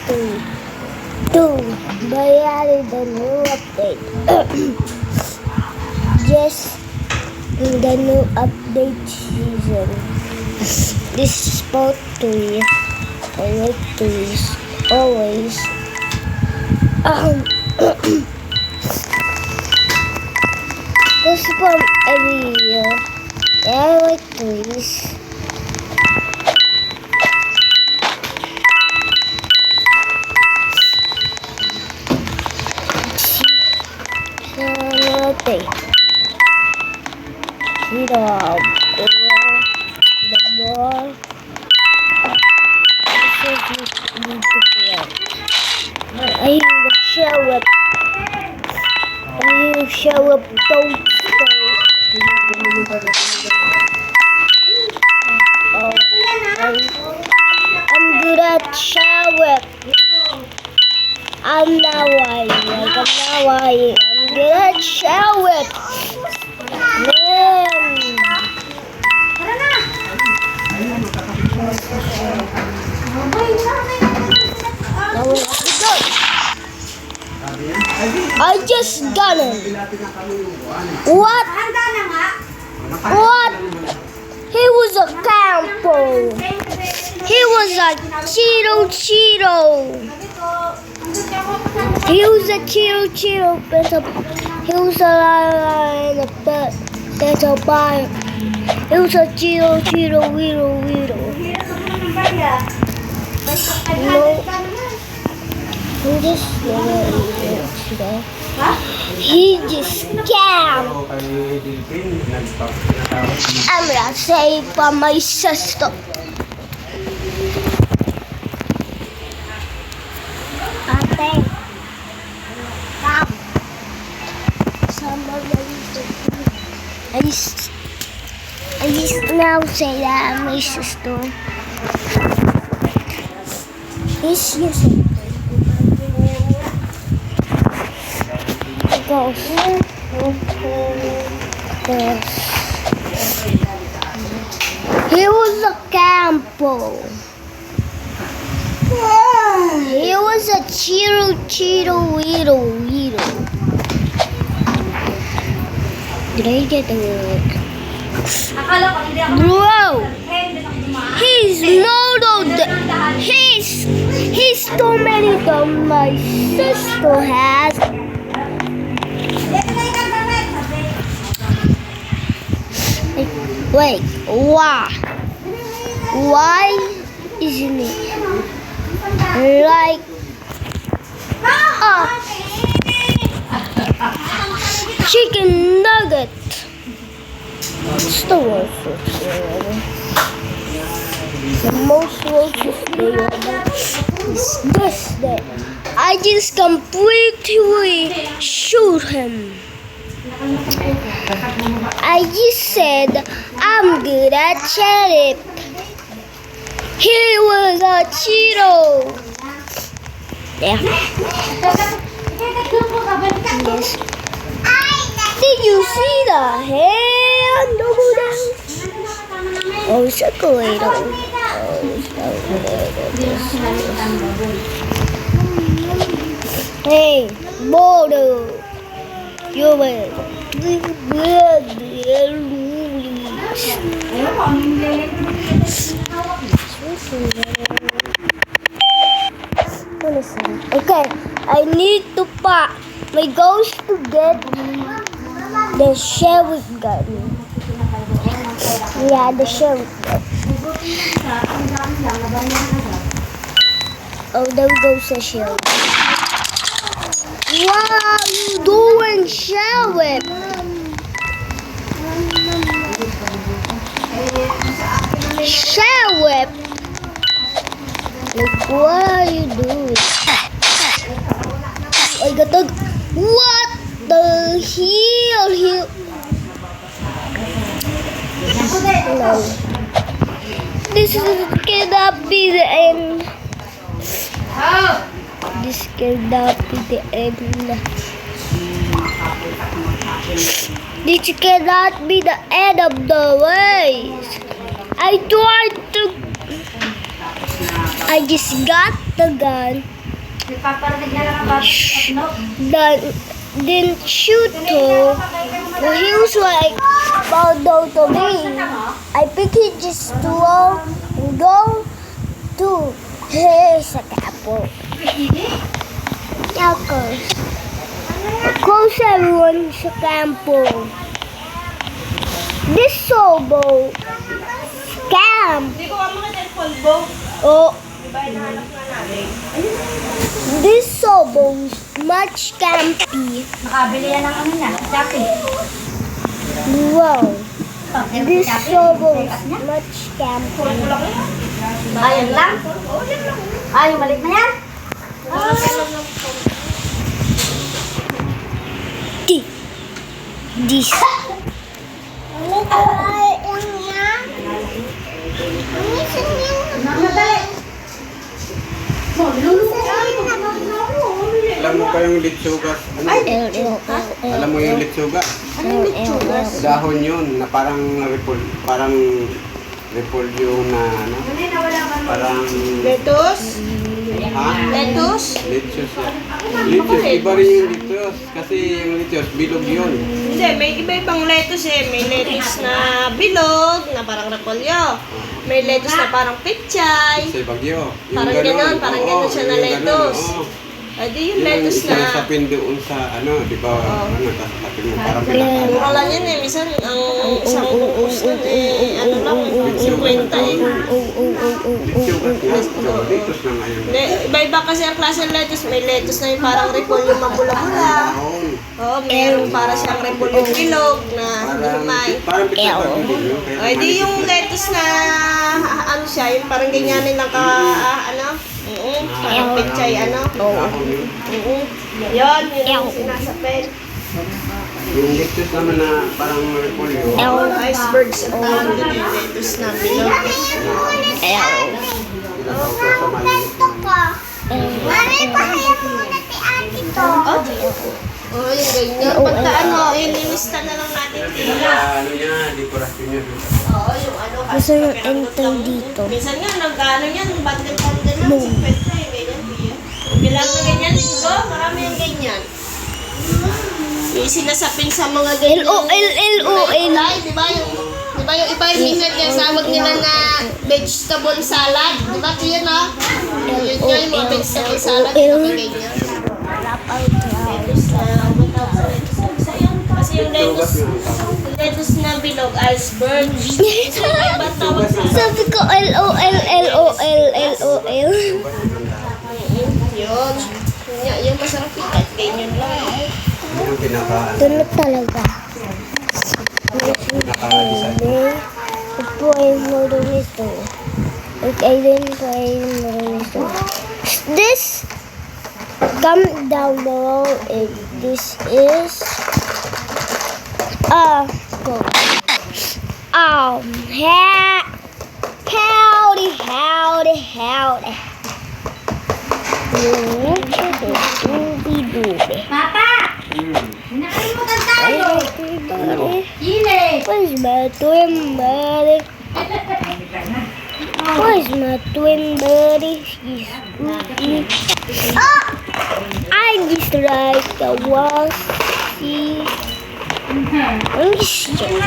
3, 2, Bayari the new update. Yes, in the new update season. This is spot 3, and it is always this from every year. Yeah, like trees. See the ball. I hear the shower. Shower don't stay. I'm good at shower. I'm good at shower. Man. I just got it. What? What? He was a campo. He was a Cheeto. He was a Cheeto, but he was a little bar. He was a Cheeto, Weedle. No. He just scammed. I'm gonna say for my sister. Ate, stop. I just now say that I'm my sister. He's using. He was a campo. He was a Cheeto, Weedle. Did I get the word? Bro, he's modeled. He's too many than my sister has. Wait, why? Why isn't it like a chicken nugget? It's the worst roaches. The most roaches is this day. I just completely shoot him. I just said I'm good at cherry. He was a Cheeto. Yeah. Yes. Did you see the hand over there? Oh, chocolate. Hey, Bodo. You're weird. Okay, I need to pack. My goal is to get the sheriff gun. Yeah, the sheriff gun. Oh, there goes the sheriff. What are you doing, sheriff? Sheriff? Like, what are you doing? I got the... What the hell? No. This cannot be the end. This cannot be the end. This cannot be the end of the race. I tried to... I just got the gun, then shoot him. But he was like, bow down to me. I pick his tool and go to his apple. Yakos. Close everyone sa campo. This sobo scam. Oh. This sobo is much campy. Nakabili yan ng ano niya, Shopee. Wow. This sobo is much campy. Ayun lang. Ay, maliit na yan. This. Alam mo pa yung litsugas? Ano? Alam mo yung litsugas? Dahon yun na parang repolyo na ano? Parang... Lettuce? Ha? Lettuce? Lettuce yan. Lettuce, iba rin yung lettuce. Kasi yung lettuce, bilog yun. Hindi, may iba-ibang lettuce eh. May lettuce na bilog, na parang repolyo. May lettuce na parang pichay. Sa bagyo. Yung Parang ganon, parang ganon siya na yung lettuce. oo. Adi yung Yung lettuce na... isasapin doon sa ano, di ba? Ano, tasapin mo parang Mura pinaka. lang yan eh. Minsan, ang isang bungkus nun eh, ano lang, 50 eh. Litsugas nga. Lettuce na ngayon. Hindi, iba-iba kasi ang klase ng lettuce. May lettuce na yung parang repolyo mabula-bula. Dahon. Oo, meron para siyang repolyo bilog na lumay. Parang pinaka din yun. O, di yung lettuce na, ano siya, yung parang ganyanin lang ka, ano, parang pichay, ano. Dahon yun. Yun yung sinasapin. Yung lettuce naman na parang repolyo. Icebergs ang tawag din yung lettuce na bilog. Ilabaw ko sa maliit. Mami, pahayag muna ti ate to. Oo, yung ganyan. Pagka ano, ililista na lang natin tila. Ano yan, dekorasyon yun. Oo, yung ano. Gusto yung enter dito. Minsan nga, nag-ano yan, bundle-bundle lang, 50 eh, ganyan. Bilang na ganyan, linggo, marami yung ganyan. Yung sinasapin sa mga ganyan. L-O-L-L-O-L. Di ba yung iba yung minsan kaya sawag nila na vegetable salad. Di ba ito yun ha? Yun nga yung mga vegetable salad. Di ba ganyan? Lettuce na, kasi yung lettuce na bilog, iceberg. Iba tawag sa Sabi ko L-O-L-L-O-L-L-O-L. yun. Yung masarap yung kahit ganyan lang. Yun yung pinaka, Ito na talaga. pinaka-design. Ito ay marunong ito. At ay din ito ay marunong ito. This, comment down below if this is howdy. Doobie-doobie. Papa! Nakalimutan tayo! Ile! Where's my twin buddy? Where's my twin buddy? She's spooky. I just like the one she... I'm just joking.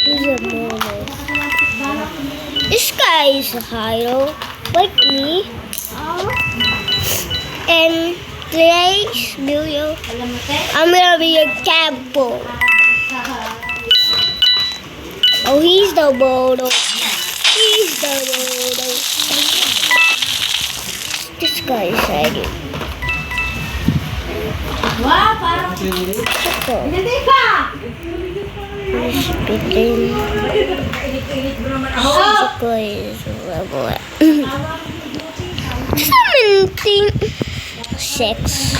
He's a bonus. This guy is a hero, like me. And today's video, I'm gonna be a campo. Oh, he's the Bodo. This guy is hiding. Wow, parang... Ito. Hindi pa! Spitting. Init-init mo naman ako. This guy is a rebel. Something. Sex.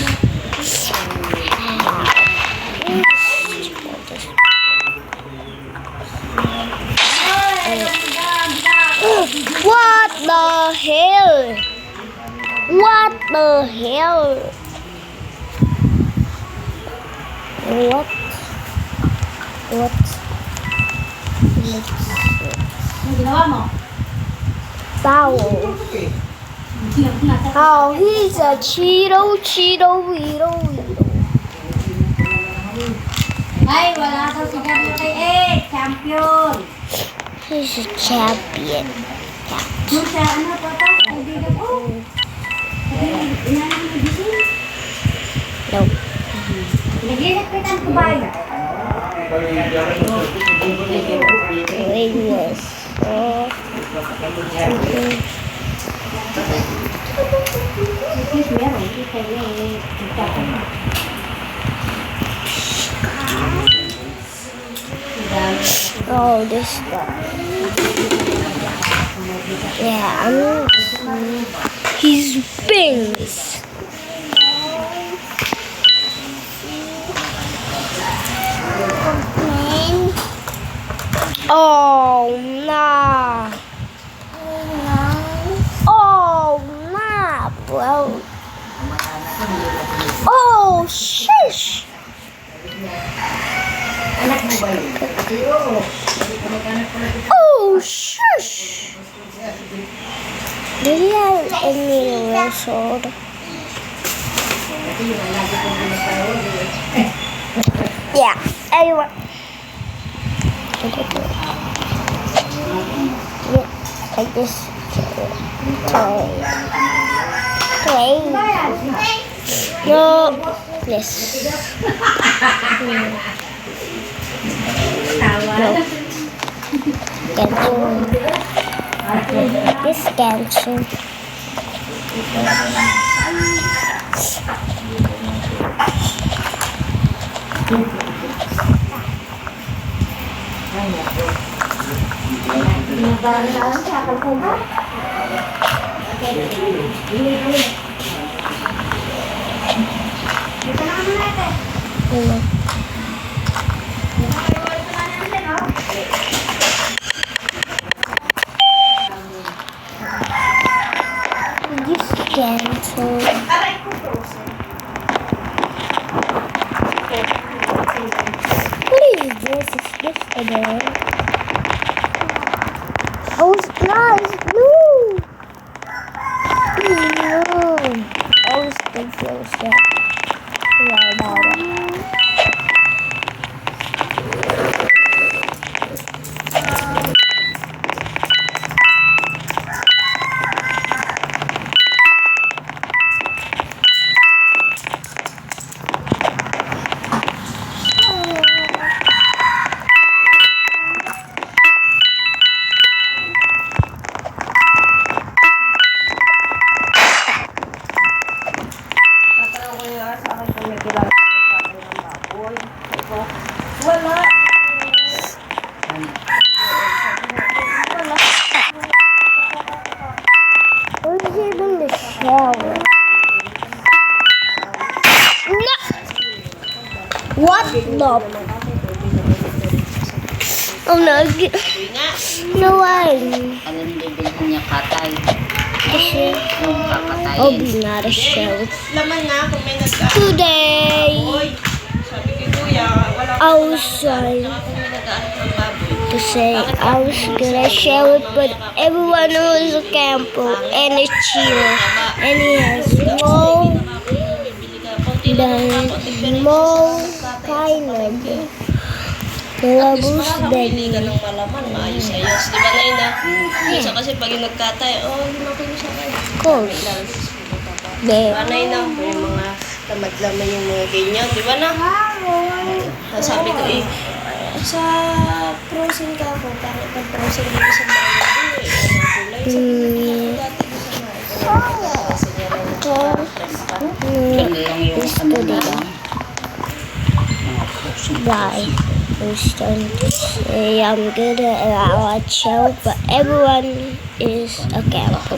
What the hell? What the hell? What? Ano ginawa mo? Bowel. Oh, he's a Cheeto, Weedo. Ay, wala daw si Gabi kay champion. He's a champion. Yung sa ano to, kaibigan ko. Inaano mo gising? Nope. Nagliligpitan ko ba yun? Radius. Excuse me, hindi kayo Oh, this guy. Yeah, he's Bings. Oh, nah. Oh, nah, bro. Oh, shush. Oh, shush. Did he have any real sword? Yeah, anyway. I just trade. No, yes. No. This Genshin. This Genshin. What is this? Is this again? Oh, guys, no! No! I was confused. Yeah, about it. Wala. Where's even the shower? No! What the? Oh no! No one. Ano bibilhin niya katay? Kasi Yung kakatayin. I'll be not a show. Laman na kung may nag Today, sabi kay Kuya, wala I was trying kung may nag-aanap ng baboy. to say I was gonna show it, but everyone was a campo and a cheer, and he has more than more kind of labos Pili ka than ng malaman, maayos-ayos. Di ba, Nay, na? Minsan kasi pag yung nagkatay, lumaki na sa kayo. course. Di ba, Nay, na? May mga tamadlaman yung mga ganyan. Di ba, na? Sabi ko, sa frozen ka ako, para pag-frozen dito sa bahay. Kulay, sabi ko, dati ko sa mga. This today. Bye. I'm starting to say I'm good at our show, but everyone is a campo.